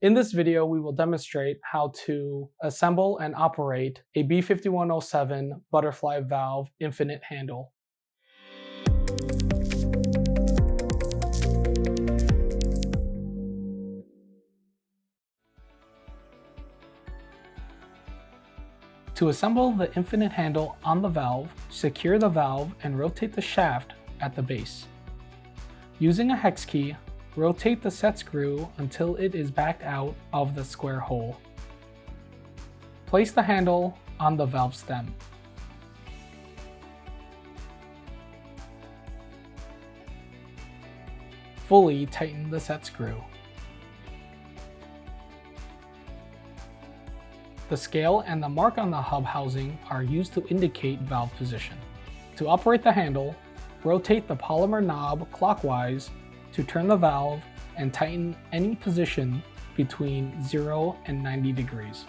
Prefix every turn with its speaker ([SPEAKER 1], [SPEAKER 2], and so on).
[SPEAKER 1] In this video, we will demonstrate how to assemble and operate a B5107 butterfly valve infinite handle. To assemble the infinite handle on the valve, secure the valve and rotate the shaft at the base. Using a hex key, rotate the set screw until it is backed out of the square hole. Place the handle on the valve stem. Fully tighten the set screw. The scale and the mark on the hub housing are used to indicate valve position. To operate the handle, rotate the polymer knob clockwise to turn the valve and tighten any position between 0 and 90 degrees.